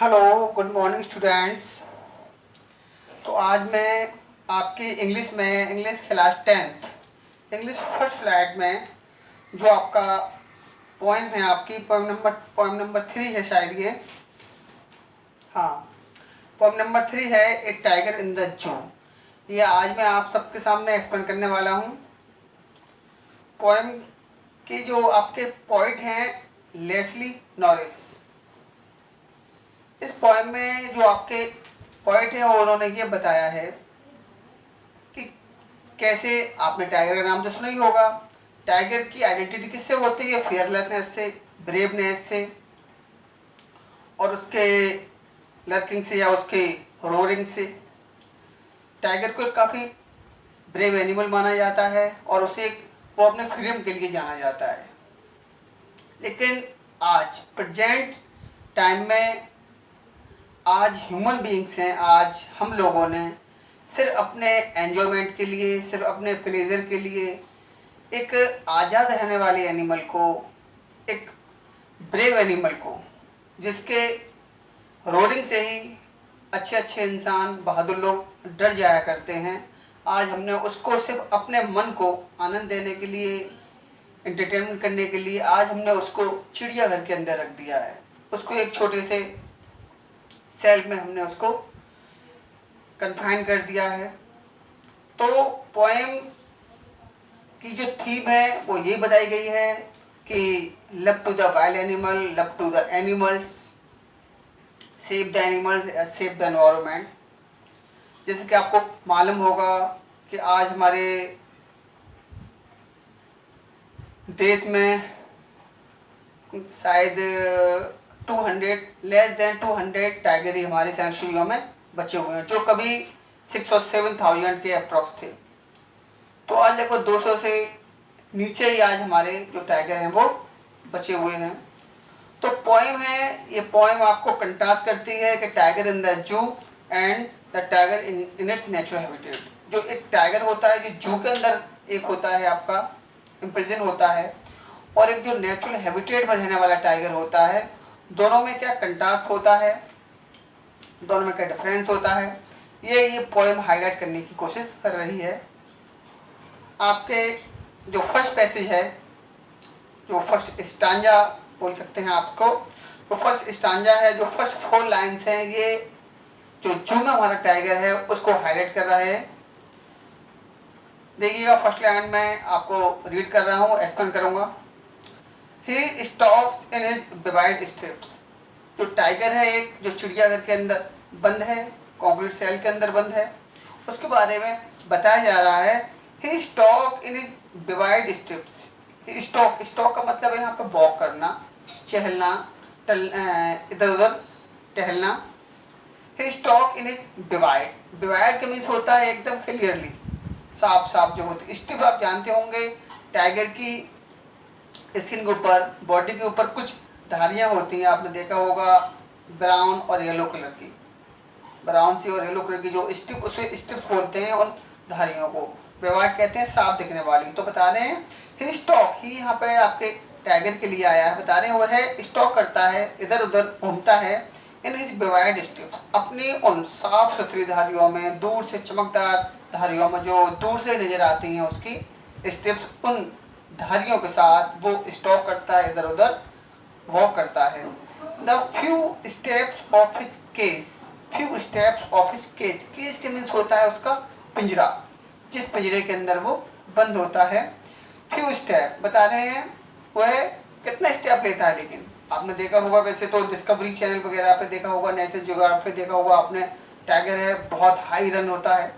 Hello, good morning students. तो आज मैं आपकी English class 10th English first flat में जो आपका पोएम है, आपकी पोएम नंबर 3 है शायद ये। हाँ, पोएम नंबर 3 है ए टाइगर इन द जू। ये आज मैं आप सबके सामने एक्सप्लेन करने वाला हूँ। पोएम की जो आपके पोइट हैं लेस्ली नॉरिस। इस पोएम में जो आपके पोइट हैं उन्होंने ये बताया है कि कैसे, आपने टाइगर का नाम तो सुना ही होगा। टाइगर की आइडेंटिटी किससे होती है? फियरलेसनेस से, ब्रेवनेस से, और उसके लर्किंग से या उसके रोरिंग से। टाइगर को एक काफ़ी ब्रेव एनिमल माना जाता है और वो अपने फ्रीडम के लिए जाना जाता है। लेकिन आज प्रेजेंट टाइम में आज ह्यूमन बीइंग्स हैं, आज हम लोगों ने सिर्फ अपने एन्जॉयमेंट के लिए, सिर्फ अपने प्लेजर के लिए एक आज़ाद रहने वाले एनिमल को, एक ब्रेव एनिमल को, जिसके रोडिंग से ही अच्छे अच्छे इंसान, बहादुर लोग डर जाया करते हैं, आज हमने उसको सिर्फ अपने मन को आनंद देने के लिए, एंटरटेनमेंट करने के लिए, आज हमने उसको चिड़ियाघर के अंदर रख दिया है। उसको एक छोटे से सेल में हमने उसको कन्फाइन कर दिया है। तो पोएम की जो थीम है वो ये बताई गई है कि love to the wild animal, love to the animals, save the animals, save the environment. जैसे कि आपको मालूम होगा कि आज हमारे देश में शायद 200 टाइगर ही हमारे सेंचुरियों में बचे हुए हैं, जो कभी 6 और 7,000 के अप्रॉक्स थे। तो आज लगभग 200 से नीचे ही आज हमारे जो टाइगर हैं वो बचे हुए हैं। तो पोएम है, ये पोएम आपको कंट्रास्ट करती है कि tiger in the zoo and the tiger in its natural habitat. जो एक टाइगर होता है जो जू के अंदर एक होता है, आपका इम्प्रिजन होता है, और एक जो नेचुरल हैबिटेट में रहने वाला टाइगर होता है, दोनों में क्या कंट्रास्ट होता है, दोनों में क्या डिफरेंस होता है, ये पोएम हाईलाइट करने की कोशिश कर रही है। आपके जो फर्स्ट पैसेज है, जो फर्स्ट स्टांजा बोल सकते हैं आपको, जो फर्स्ट स्टांजा है, जो फर्स्ट 4 लाइन्स हैं, ये जो जू में हमारा टाइगर है उसको हाईलाइट कर रहा है। देखिएगा, फर्स्ट लाइन में आपको रीड कर रहा हूँ, एक्सप्लेन करूँगा। He stalks in his vivid steps। जो टाइगर है, एक जो चिड़ियाघर के अंदर बंद है, कंक्रीट सेल के अंदर बंद है, उसके बारे में बताया जा रहा है। He stalks in his vivid steps। Stock का मतलब है यहाँ पे वॉक करना, चहलना, इधर उधर टहलना। He stalks in his विवाइड का मीन्स होता है एकदम क्लियरली, साफ साफ जो होती है। स्ट्रिप आप जानते होंगे, टाइगर की स्किन के ऊपर, बॉडी के ऊपर कुछ धारियाँ होती हैं, आपने देखा होगा, ब्राउन और येलो कलर की, ब्राउन सी और येलो कलर की जो स्ट्रिप, उसे स्ट्रिप्स बोलते हैं उन धारियों को। विवाइड कहते हैं साफ दिखने वाली। तो बता रहे हैं ही स्टॉक, ही यहाँ पे आपके टाइगर के लिए आया है, बता रहे हैं वो है स्टॉक करता है, इधर उधर घूमता है, इन हिज विवाइड स्ट्रिप्स, अपनी उन साफ सुथरी धारियों में, दूर से चमकदार धारियों में, जो दूर से नजर आती हैं उसकी स्ट्रिप्स, उन धारियों के साथ वो स्टॉक करता है, इधर उधर वॉक करता है। The few steps of his cage, few steps of his cage, cage के मीन्स होता है उसका पिंजरा, जिस पिंजरे के अंदर वो बंद होता है। फ्यू स्टेप बता रहे हैं वह कितना स्टेप लेता है। लेकिन आपने देखा होगा, वैसे तो डिस्कवरी चैनल वगैरह पे देखा होगा, नेशनल ज्योग्राफी देखा होगा आपने, टाइगर है बहुत हाई रन होता है,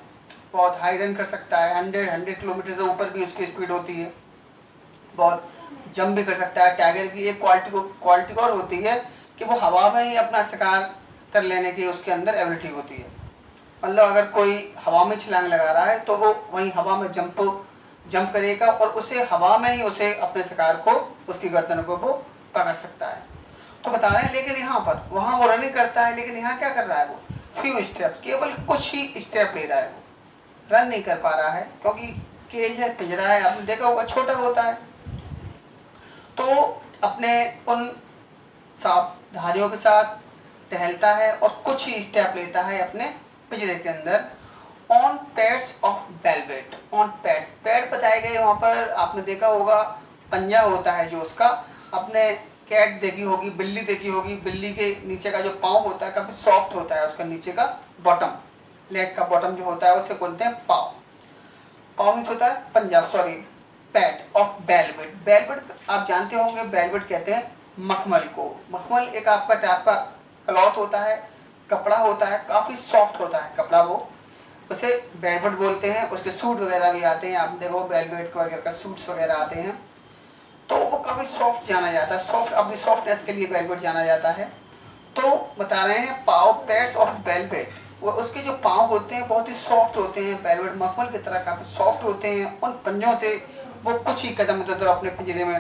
बहुत हाई रन कर सकता है, 100 किलोमीटर से ऊपर भी उसकी स्पीड होती है, बहुत जंप भी कर सकता है। टाइगर की एक क्वालिटी और होती है कि वो हवा में ही अपना शिकार कर लेने की उसके अंदर एबिलिटी होती है। मतलब अगर कोई हवा में छलांग लगा रहा है तो वो वहीं हवा में जंप करेगा और उसे हवा में ही उसे अपने शिकार को, उसकी गर्दन को वो पकड़ सकता है। तो बता रहे हैं, लेकिन यहाँ पर वहाँ वो रनिंग करता है, लेकिन यहाँ क्या कर रहा है वो फ्यू स्टेप्स, केवल कुछ ही स्टेप ले रहा है, वो रन नहीं कर पा रहा है, क्योंकि केज है, पिंजरा है, आपने देखा होगा छोटा होता है। तो अपने उन साफ धारियों के साथ टहलता है और कुछ ही स्टेप लेता है अपने पिंजरे के अंदर। On pads of velvet, on pad, pad बताए गए वहाँ पर आपने देखा होगा पंजा होता है जो उसका, अपने कैट देखी होगी, बिल्ली देखी होगी, बिल्ली के नीचे का जो पाँव होता है काफ़ी सॉफ्ट होता है, उसका नीचे का बॉटम, लेग का बॉटम जो होता है उसे बोलते हैं पाँव। पाँव मीन्स होता है पंजा, sorry pad of velvet. Velvet आप जानते होंगे, वेलवेट कहते हैं मखमल को। मखमल एक आपका टाइप का क्लॉथ होता है, कपड़ा होता है, काफ़ी सॉफ्ट होता है कपड़ा, वो उसे वेलवेट बोलते हैं। उसके सूट वगैरह भी आते हैं, आप देखो वेलवेट वगैरह का सूट्स वगैरह आते हैं, तो वो काफ़ी सॉफ्ट जाना जाता है, सॉफ्ट, अपनी सॉफ्टनेस के लिए वेलवेट जाना जाता है। तो बता रहे हैं पाँव, पैड्स ऑफ वेलवेट, वो उसके जो पाँव होते हैं बहुत ही सॉफ्ट होते हैं, वेलवेट मखमल की तरह काफ़ी सॉफ्ट होते हैं। उन पंजों से वो कुछ ही कदम इधर अपने पिंजरे में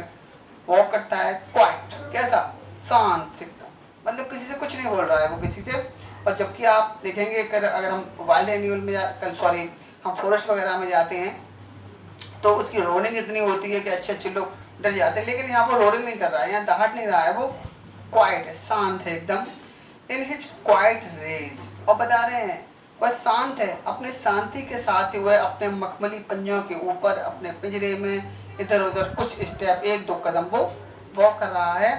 वॉक करता है। क्वाइट, कैसा, शांत एकदम, मतलब किसी से कुछ नहीं बोल रहा है वो किसी से। और जबकि आप देखेंगे अगर हम वाइल्ड एनिमल में सॉरी हम फॉरेस्ट वगैरह में जाते हैं तो उसकी रोलिंग इतनी होती है कि अच्छे लोग डर जाते हैं, लेकिन यहाँ पर रोलिंग नहीं कर रहा है, यहाँ दहाड़ नहीं रहा है, वो क्वाइट है, शांत है एकदम। इन हिज क्वाइट रेज, और बता रहे हैं वह शांत है, अपने शांति के साथ ही वह अपने मखमली पंजों के ऊपर अपने पिंजरे में इधर उधर कुछ स्टेप, एक दो कदम वो वॉक कर रहा है।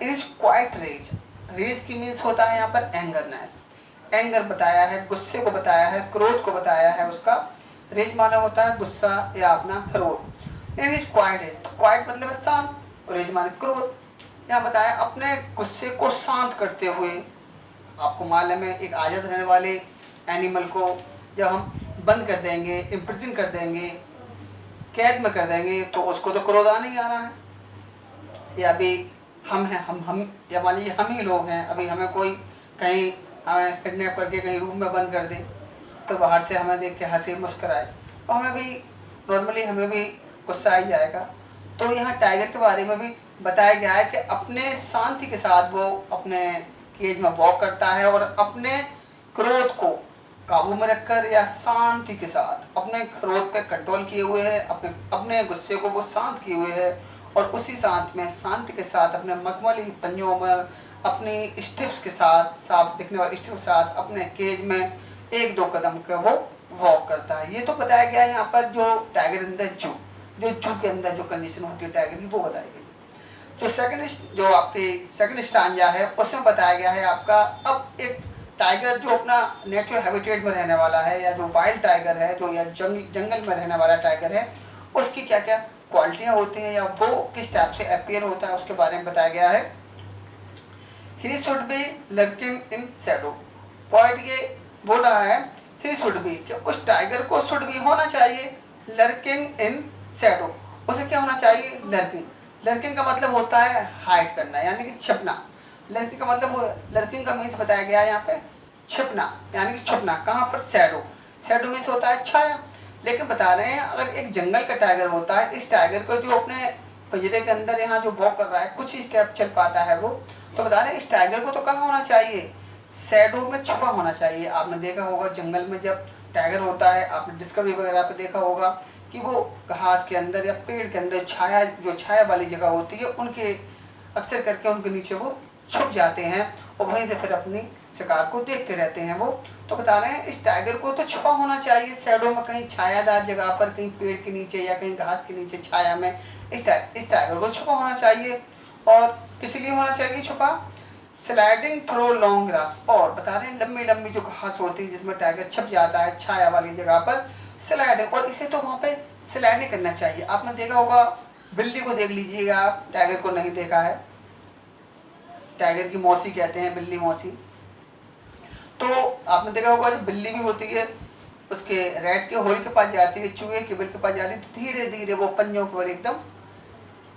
In his quiet rage, rage की मीन्स होता है यहाँ पर एंगरनेस, एंगर बताया है, गुस्से को बताया है, क्रोध को बताया है उसका। रेज माना होता है गुस्सा या अपना क्रोध। इन हिज क्वाइट रेज, तो क्वाइट मतलब है शांत, रेज माने क्रोध। यहाँ बताया अपने गुस्से को शांत करते हुए। आपको मालूम है एक आज़ाद रहने वाले एनिमल को जब हम बंद कर देंगे, इम्प्रिजन कर देंगे, कैद में कर देंगे, तो उसको तो क्रोध आने ही आ रहा है। या अभी हम हैं, हम या मान लीजिए हम ही लोग हैं, अभी हमें कोई कहीं हमें किडनैप करके कहीं रूम में बंद कर दे, तो बाहर से हमें देख के हंसे मुस्कराए, तो हमें भी नॉर्मली हमें भी गुस्सा आ जाएगा। तो यहाँ टाइगर के बारे में भी बताया गया है कि अपने शांति के साथ वो अपने केज में वॉक करता है और अपने क्रोध को काबू में रखकर या शांति के साथ अपने क्रोध पे कंट्रोल किए हुए है, अपने गुस्से को वो शांत किए हुए है, और उसी शांत में शांति के साथ अपने मखमली पंजों में अपनी स्टेप्स के साथ, साफ दिखने वाले स्टेप्स के साथ अपने केज में एक दो कदम का वो वॉक करता है। ये तो बताया गया है यहाँ पर जो टाइगर अंदर जू के अंदर जो कंडीशन होती है टाइगर की, वो बताई गई। जो आपके सेकंड स्टांजा है उसमें बताया गया है आपका, अब एक टाइगर जो अपना नेचुरल हैबिटेट में रहने वाला है, या जो वाइल्ड टाइगर है, जो या जंगल में रहने वाला टाइगर है, उसकी क्या क्या क्वालिटियाँ होती हैं या वो किस टाइप से अपीयर होता है उसके बारे में बताया गया है। ही should B lurking in Shadow, point ये बोल रहा है ही शुड बी, कि उस टाइगर को शुड बी होना चाहिए लर्किंग इन शैडो, उसे क्या होना चाहिए, लर्किंग। लर्किंग का मतलब होता है हाइड करना, यानी कि छिपना। लर्किंग का मतलब, लर्किंग का मीन्स बताया गया है यहाँ पे छिपना, यानी कि छुपना। कहाँ पर, शैडो। शैडो मीन्स होता है छाया। लेकिन बता रहे हैं अगर एक जंगल का टाइगर होता है, इस टाइगर को जो अपने पिंजरे के अंदर यहाँ जो वॉक कर रहा है, कुछ ही स्टेप चल पाता है वो, तो बता रहे हैं इस टाइगर को तो कहाँ होना चाहिए, शैडो में छुपा होना चाहिए। आपने देखा होगा जंगल में जब टाइगर होता है, आपने डिस्कवरी वगैरह पे देखा होगा कि वो घास के अंदर या पेड़ के अंदर छाया वाली जगह होती है, उनके अक्सर करके उनके नीचे वो छुप जाते हैं और वहीं से फिर अपनी शिकार को देखते रहते हैं वो। तो बता रहे हैं इस टाइगर को तो छुपा होना चाहिए शैडो में, कहीं छायादार जगह पर, कहीं पेड़ के नीचे या कहीं घास के नीचे छाया में इस टाइगर को छुपा होना चाहिए। और किस लिए होना चाहिए छुपा, स्लाइडिंग थ्रो लॉन्ग ग्रास, और बता रहे हैं लंबी लंबी जो घास होती है जिसमें टाइगर छप जाता है छाया वाली जगह पर, स्लाइडिंग, और इसे तो वहाँ पे स्लाइडिंग करना चाहिए। आपने देखा होगा, बिल्ली को देख लीजिएगा आप, टाइगर को नहीं देखा है, टाइगर की मौसी कहते हैं, बिल्ली मौसी। तो आपने देखा होगा जब बिल्ली भी होती है उसके रैट के होल के पास जाती है, चूहे के बिल के पास जाती है, तो धीरे धीरे वो पंजों के ऊपर एकदम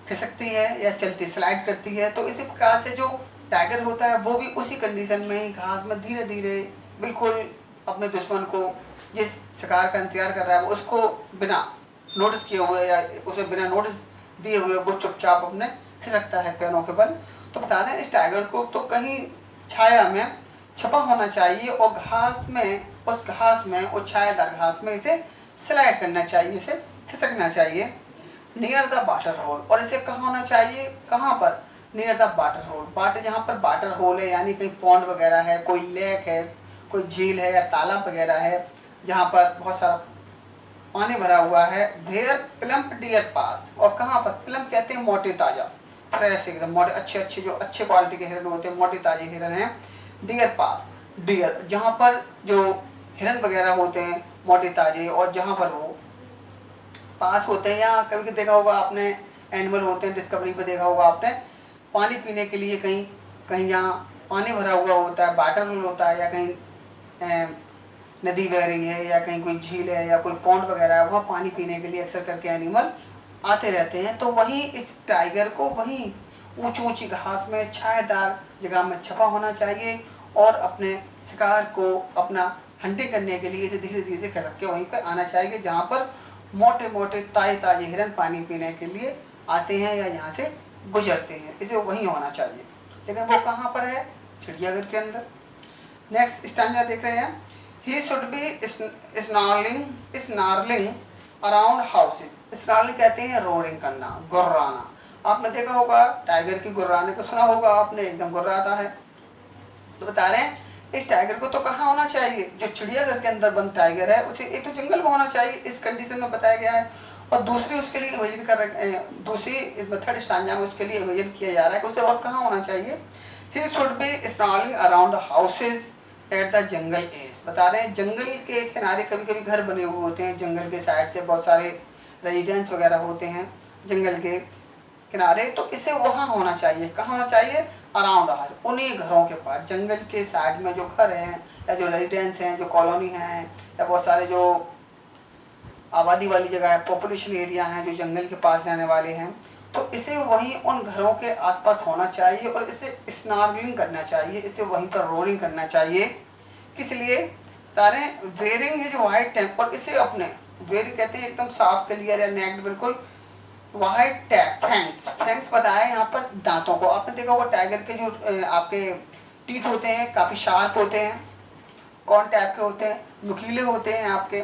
खिसकती है या चलती स्लाइड करती है। तो इसी प्रकार से जो टाइगर होता है वो भी उसी कंडीशन में ही घास में धीरे धीरे बिल्कुल अपने दुश्मन को, जिस शिकार का इंतजार कर रहा है, उसको बिना नोटिस किए हुए या उसे बिना नोटिस दिए हुए वो चुपचाप अपने खिसकता है पैरों के बल। तो बता रहे हैं इस टाइगर को तो कहीं छाया में छपा होना चाहिए और घास में, उस छायादार घास में इसे स्लाइड करना चाहिए, इसे खिसकना चाहिए। नियर द वाटर होल, और इसे कहाँ होना चाहिए, कहाँ पर, near the water hole, water जहाँ पर वाटर होल है यानी कहीं पॉन्ड वगैरह है, कोई लेक है, कोई झील है या तालाब वगैरह है जहाँ पर बहुत सारा पानी भरा हुआ है। वेयर प्लम्प डियर पास, और कहाँ पर प्लम्प कहते हैं मोटे ताजा, फ्रेश एकदम मोटे अच्छे अच्छे जो अच्छे क्वालिटी के हिरन होते हैं, मोटे ताजे हिरन हैं। डियर पास, डियर जहाँ पर जो हिरन वगैरह होते हैं मोटे ताजे, और जहाँ पर वो पास होते हैं, या कभी देखा होगा आपने एनिमल होते हैं डिस्कवरी पे देखा होगा आपने, पानी पीने के लिए कहीं कहीं जहाँ पानी भरा हुआ होता है, वाटर होल होता है, या कहीं नदी बह रही है या कहीं कोई झील है या कोई पॉन्ड वगैरह है, वहाँ पानी पीने के लिए अक्सर करके एनिमल आते रहते हैं। तो वहीं इस टाइगर को वहीं ऊंची ऊंची घास में छायादार जगह में छपा होना चाहिए, और अपने शिकार को अपना हंटिंग करने के लिए इसे धीरे धीरे से खसक के वहीं पर आना चाहिए जहाँ पर मोटे मोटे ताजे ताजे हिरन पानी पीने के लिए आते हैं या यहाँ से गुजरते हैं, इसे वहीं होना चाहिए। लेकिन वो कहाँ पर है? चिड़ियाघर के अंदर। नेक्स्ट स्टैंजा देख रहे हैं, ही should B snarling around houses. Snarling कहते हैं रोरिंग करना, गुर्राना। आपने देखा होगा टाइगर की गुर्राने को सुना होगा आपने, एकदम गुर्राता है। तो बता रहे हैं इस टाइगर को तो कहाँ होना चाहिए? जो चिड़ियाघर के अंदर बंद टाइगर है उसे एक तो जंगल में होना चाहिए, इस कंडीशन में बताया गया है, और दूसरी उसके लिए इमेजिन दूसरी मेथड स्टांजा में उसके लिए इमेजिन किया जा रहा है कि उसे और कहाँ होना चाहिए। He should be snarling around the houses at the jungle edge. बता रहे हैं जंगल के किनारे कभी कभी घर बने हुए होते हैं, जंगल के साइड से बहुत सारे रेजिडेंस वगैरह होते हैं जंगल के किनारे, तो इसे वहाँ होना चाहिए। कहाँ होना चाहिए? अराउंड हाउस, उन्हीं घरों के पास, जंगल के साइड में जो घर हैं या जो रेजिडेंस हैं, जो कॉलोनी हैं, या बहुत सारे जो आबादी वाली जगह है, पॉपुलेशन एरिया हैं जो जंगल के पास रहने वाले हैं, तो इसे वहीं उन घरों के आसपास होना चाहिए और इसे स्नार्गलिंग करना चाहिए, इसे वहीं पर रोलिंग करना चाहिए। किस लिए? तारे वेयरिंग हिज वाइट टैग, और इसे अपने वेयरिंग कहते हैं एकदम साफ क्लियर या नेक्ड बिल्कुल वाइट टैग, फैंक्स, फैंक्स बताया यहाँ पर दांतों को। आपने देखा होगा टाइगर के जो आपके टीथ होते हैं काफ़ी शार्प होते हैं, कौन टाइप के होते हैं? नुकीले होते हैं आपके।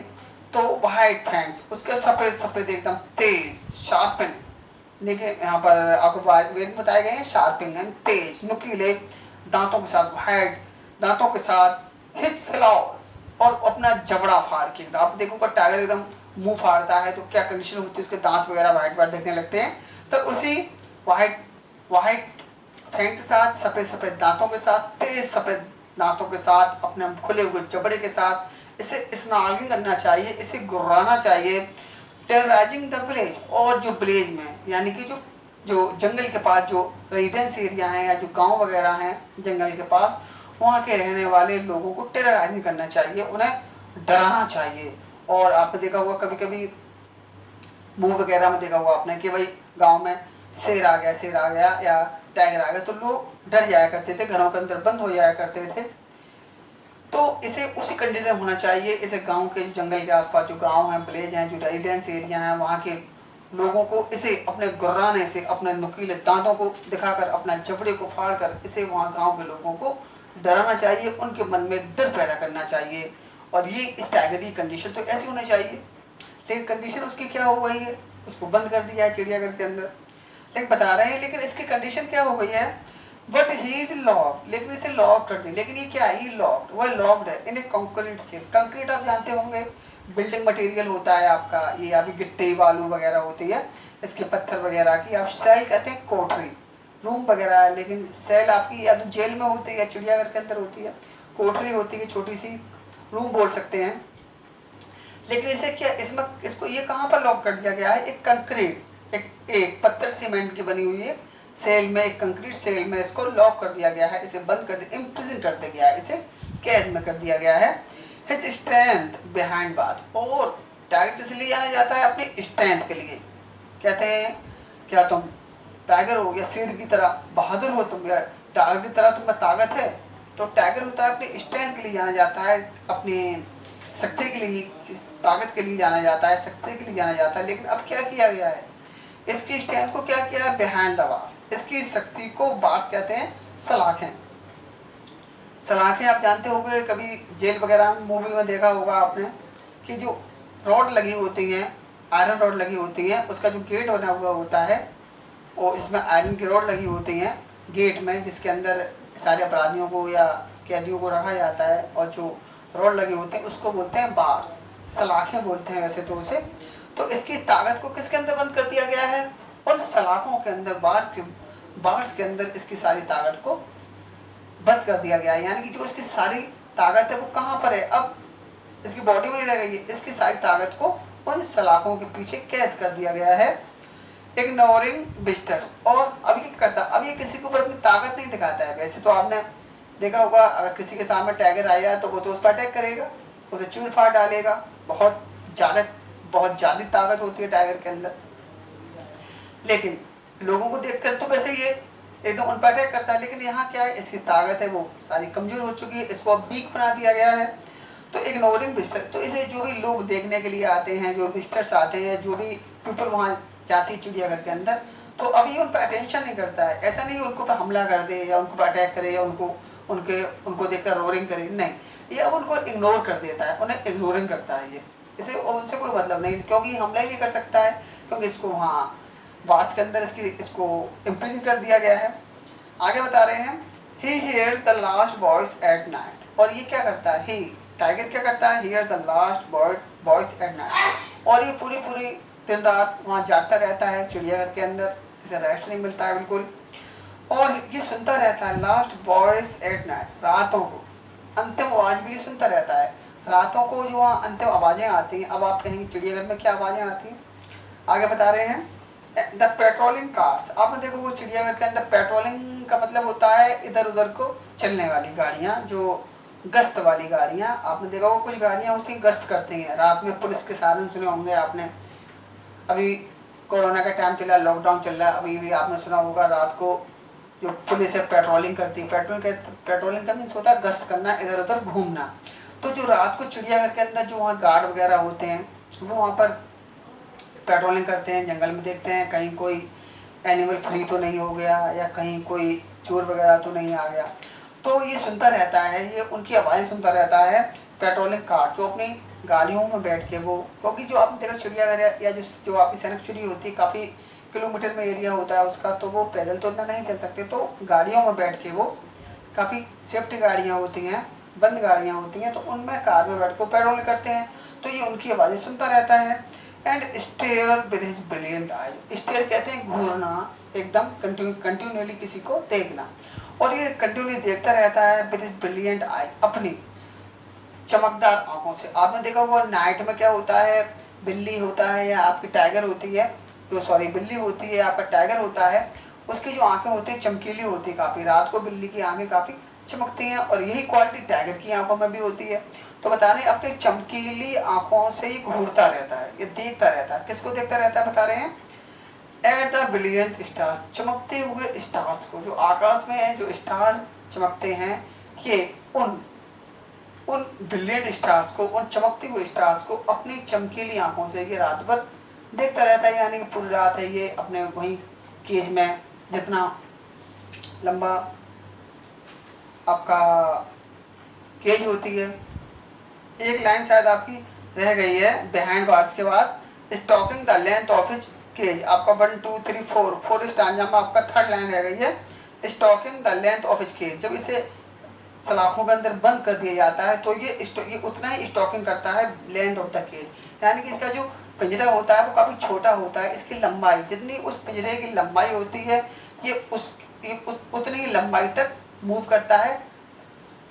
तो वाइट फैंक्स, उसके सफ़ेद सफ़ेद एकदम तेज, शार्पन, देखिए यहाँ पर आपको वेट बताए गए हैं, शार्पिंग एंड तेज, नुकीले दांतों के साथ, वाइट दांतों के साथ, हिज क्लॉज, और अपना जबड़ा फाड़ के। आप देखो टाइगर एकदम मुंह फाड़ता है तो क्या कंडीशन होती है, उसके दांत वगैरह वाइट वाइट दिखने लगते हैं। तो उसी वाइट वाइट फैंक के साथ, सफ़ेद सफ़ेद दांतों के साथ, तेज सफ़ेद दांतों के साथ, अपने खुले हुए जबड़े के साथ इसे स्नार्लिंग करना चाहिए, इसे गुर्राना चाहिए। टेरराइजिंग द विलेज, और जो विलेज में यानी कि जो जो जंगल के पास जो रेजिडेंस एरिया हैं या जो गांव वगैरह हैं जंगल के पास, वहाँ के रहने वाले लोगों को टेरराइजिंग करना चाहिए, उन्हें डराना चाहिए। और आपने देखा होगा कभी कभी मूवी वगैरह में देखा होगा आपने कि भाई गांव में शेर आ गया, शेर आ गया या टाइगर आ गया, तो लोग डर जाया करते थे, घरों के अंदर बंद हो जाया करते थे। तो इसे उसी कंडीशन होना चाहिए। इसे गांव के जंगल के आसपास जो गांव हैं, विलेज हैं, जो रेजिडेंस एरिया हैं, वहाँ के लोगों को इसे अपने गुर्राने से, अपने नुकीले दांतों को दिखाकर, अपना जबड़े को फाड़ कर इसे वहाँ गांव के लोगों को डराना चाहिए, उनके मन में डर पैदा करना चाहिए। और ये इस टाइगर की कंडीशन तो ऐसी होनी चाहिए, लेकिन कंडीशन उसकी क्या हो गई है? उसको बंद कर दिया है चिड़ियाघर के अंदर। लेकिन बता रहे हैं लेकिन इसकी कंडीशन क्या हो गई है? बट ही इज लॉक्ड, लेकिन इसे लॉक कर दिया। लेकिन ये क्या है? ही लॉक्ड, वह लॉक्ड है इन ए कंक्रीट सेल। कंक्रीट आप जानते होंगे बिल्डिंग मटेरियल होता है आपका, ये अभी गिट्टी बालू वगैरह होती है, इसके पत्थर वगैरह की आप सेल कहते हैं, कोठरी रूम वगैरह है। लेकिन सेल आपकी या तो जेल में होती है या चिड़ियाघर के अंदर होती है, कोठरी होती है, छोटी सी रूम बोल सकते हैं। लेकिन इसे क्या, इसमें इसको ये कहाँ पर लॉक कर दिया गया है? एक कंक्रीट, एक पत्थर सीमेंट की बनी हुई है सेल में, एक कंक्रीट सेल में इसको लॉक कर दिया गया है, इसे बंद कर दिया, इम्प्रिजन कर दिया गया है, इसे कैद में कर दिया गया है। हिज स्ट्रेंथ बिहाइंड बार, और टाइगर इसलिए जाना जाता है अपनी स्ट्रेंथ के लिए। कहते हैं क्या तुम टाइगर हो या शेर की तरह बहादुर हो तुम, या टाइगर की तरह तुम्हें ताकत है? तो टाइगर होता है अपनी स्ट्रेंथ के लिए जाना जाता है, अपनी शक्ति के लिए, ताकत के लिए जाना जाता है, शक्ति के लिए जाना जाता है। लेकिन अब क्या किया गया है? इसकी स्ट्रेंथ को क्या किया है? बिहाइंड द बार्स, इसकी शक्ति को बार्स कहते हैं, सलाखें। सलाखें आप जानते होंगे, कभी जेल वगैरह में मूवी में देखा होगा आपने कि जो रॉड लगी होती हैं, आयरन रॉड लगी होती हैं, उसका जो गेट बना हुआ होता है, और इसमें आयरन की रॉड लगी होती हैं गेट में, जिसके अंदर सारे अपराधियों को या कैदियों को रखा जाता है, और जो रॉड लगे होते हैं उसको बोलते हैं बार्स, सलाखें बोलते हैं वैसे तो उसे। तो इसकी ताकत को किसके अंदर बंद कर दिया गया है? उन सलाखों के अंदर, बार्स के अंदर इसकी सारी ताकत को बंद कर दिया गया है। यानी कि जो इसकी सारी ताकत है वो कहाँ पर है? अब इसकी बॉडी में नहीं रह गई है, इसकी सारी ताकत को उन सलाखों के पीछे कैद कर दिया गया है। Ignoring visitor. और अब ये करता, अब ये किसी के ऊपर अपनी ताकत नहीं दिखाता है। वैसे तो आपने देखा होगा, अगर किसी के सामने टाइगर आया है तो वो तो उस पर अटैक करेगा, उसे चूर फाड़ डालेगा। बहुत ज़्यादा ताकत होती है टाइगर के अंदर, लेकिन लोगों को देखकर तो वैसे ये एकदम उन पर अटैक करता है। लेकिन यहाँ क्या है, इसकी ताकत है वो सारी कमजोर हो चुकी है, इसको अब वीक बना दिया गया है। तो इग्नोरिंग विजिटर, तो इसे जो भी लोग देखने के लिए आते हैं, जो विजिटर्स आते हैं, जो भी पीपल वहाँ जाती है चिड़ियाघर के अंदर, तो अभी उन पर अटेंशन नहीं करता है। ऐसा नहीं उनको पर हमला कर दे या उनको पर अटैक करे या उनको देखकर रोरिंग करे, नहीं, ये अब उनको इग्नोर कर देता है, उन्हें इग्नोरिंग करता है ये। इसे उनसे कोई मतलब नहीं, क्योंकि हमला ही नहीं कर सकता है, क्योंकि इसको वहाँ वार्स के अंदर इसको इम्प्रिजन कर दिया गया है। आगे बता रहे हैं, he hears the last voice at night. और ये क्या करता है, ही टाइगर क्या करता है, here the last voice at night. और ये पूरी दिन रात वहाँ जागता रहता है चिड़ियाघर के अंदर, इसे रेस्ट नहीं मिलता है बिल्कुल, और ये सुनता रहता है लास्ट वॉइस एट नाइट, रातों को अंतिम आवाज़ भी सुनता रहता है। रातों को जो वहाँ अंतिम आवाज़ें आती हैं, अब आप कहेंगे चिड़ियाघर में क्या आवाज़ें आती हैं, आगे बता रहे हैं, द पेट्रोलिंग कार्स। आपने देखो वो चिड़ियाघर के अंदर पेट्रोलिंग का मतलब होता है इधर उधर को चलने वाली गाड़ियाँ, जो गश्त वाली गाड़ियाँ। आपने देखा वो कुछ गाड़ियाँ होती हैं गश्त करती हैं रात में, पुलिस के सायरन सुने होंगे आपने। अभी कोरोना का टाइम चला, लॉकडाउन चल रहा है, अभी भी आपने सुना होगा रात को जो पुलिस है पेट्रोलिंग करती है। पेट्रोलिंग का मीन्स होता है गश्त करना, इधर उधर घूमना। तो जो रात को चिड़ियाघर के अंदर जो वहाँ गार्ड वगैरह होते हैं, वो वहाँ पर पेट्रोलिंग करते हैं, जंगल में देखते हैं कहीं कोई एनिमल फ्री तो नहीं हो गया या कहीं कोई चोर वगैरह तो नहीं आ गया। तो ये सुनता रहता है, ये उनकी आवाज़ें सुनता रहता है पेट्रोलिंग कार, जो अपनी गाड़ियों में बैठ के वो, क्योंकि जो आपने देखा चिड़ियाघर या जो आपकी सेंचुरी होती है काफ़ी किलोमीटर में एरिया होता है उसका, तो वो पैदल तो इतना नहीं चल सकते, तो गाड़ियों में बैठ के वो, काफ़ी सेफ्टी गाड़ियाँ होती हैं, बंद गाड़ियाँ होती हैं, तो उनमें कार में बैठ कर पेट्रोलिंग करते हैं। तो ये उनकी आवाज़ें सुनता रहता है। And stare with his brilliant eye. Stare कहते हैं घूरना, एकदम कंटिन्यूअली किसी को देखना, और ये कंटिन्यूअली देखता रहता है विद हिज ब्रिलियंट आई, अपनी चमकदार आंखों से। आपने देखा होगा नाइट में क्या होता है, बिल्ली होता है या आपकी टाइगर होती है, बिल्ली होती है, आपका टाइगर होता है, उसकी जो आंखें होती है चमकीली होती है काफ़ी। रात को बिल्ली की आंखें काफ़ी चमकती हैं, और यही क्वालिटी टाइगर की आंखों में भी होती है। तो बता रहे हैं अपनी चमकीली आंखों से ही घूरता रहता है, ये देखता रहता है। किसको देखता रहता है, बता रहे हैं, एट द ब्रिलियंट स्टार, चमकते हुए स्टार्स को, जो आकाश में है, जो स्टार्स चमकते हैं, ये उन ब्रिलियंट स्टार्स को, उन चमकते हुए स्टार्स को अपनी चमकीली आंखों से ये रात भर देखता रहता है। यानी कि पूरी रात है ये अपने वहीं केज में, जितना लंबा आपका केज होती है। एक लाइन शायद आपकी रह गई है बिहाइंड बार्स के बाद, stalking the length of his cage. आपका 1 2 3 4 स्टांजा में आपका थर्ड लाइन रह गई है, stalking the length of his cage. जब इसे सलाखों के अंदर बंद कर दिया जाता है तो ये उतना ही स्टॉकिंग करता है लेंथ ऑफ द केज, यानी कि इसका जो पिंजरा होता है वो काफ़ी छोटा होता है। इसकी लंबाई जितनी उस पिंजरे की लंबाई होती है, ये उतनी ही लंबाई तक मूव करता है,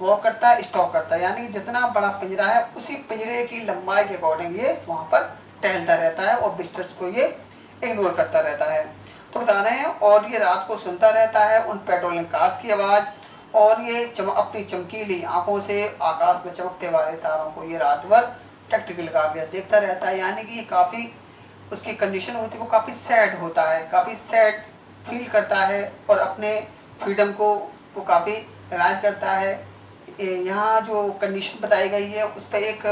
वॉक करता है, स्टॉक करता है। यानी कि जितना बड़ा पिंजरा है उसी पिंजरे की लंबाई के अकॉर्डिंग ये वहाँ पर टहलता रहता है और विजिटर्स को ये इग्नोर करता रहता है। तो बता रहे हैं, और ये रात को सुनता रहता है उन पेट्रोलिंग कार्स की आवाज़, और ये अपनी चमकीली आंखों से आकाश में चमकते वाले तारों को ये रात भर टकटकी लगा के देखता रहता है। यानी कि ये काफ़ी उसकी कंडीशन होती है, वो काफ़ी सैड होता है, काफ़ी सैड फील करता है, और अपने फ्रीडम को वो काफ़ी रियलाइज करता है। यहाँ जो कंडीशन बताई गई है उस पर एक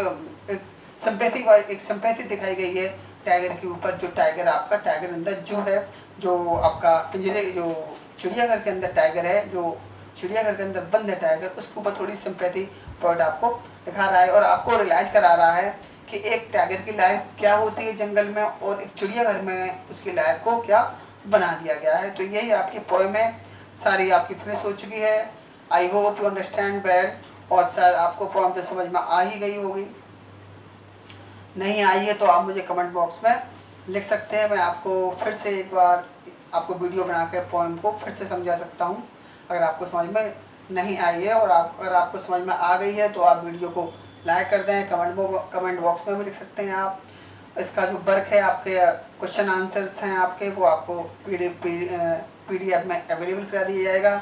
सिंपैथी दिखाई गई है टाइगर के ऊपर। जो टाइगर आपका टाइगर अंदर जो है, जो आपका पिंजरे, जो चिड़ियाघर के अंदर टाइगर है, जो चिड़ियाघर के अंदर बंद है टाइगर, उसके ऊपर थोड़ी सिंपैथी पॉइंट आपको दिखा रहा है, और आपको रियलाइज करा रहा है कि एक टाइगर की लाइफ क्या होती है जंगल में, और एक चिड़ियाघर में उसकी लाइफ को क्या बना दिया गया है। तो यही आपकी पोएम है, सारी आपकी फिनिश हो चुकी है। I hope you understand well, और शायद आपको पोएम तो समझ में आ ही गई होगी। नहीं आई है तो आप मुझे कमेंट बॉक्स में लिख सकते हैं, मैं आपको फिर से एक बार आपको वीडियो बना कर पोएम को फिर से समझा सकता हूँ अगर आपको समझ में नहीं आई है। और अगर आपको समझ में आ गई है तो आप वीडियो को लाइक कर दें। कमेंट बॉक्स में भी लिख सकते हैं आप। इसका जो वर्क है, आपके क्वेश्चन आंसर्स हैं आपके, वो आपको PDF में अवेलेबल करा दिया जाएगा।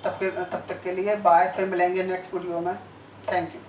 तब तक के लिए बाय, फिर मिलेंगे नेक्स्ट वीडियो में। Thank you.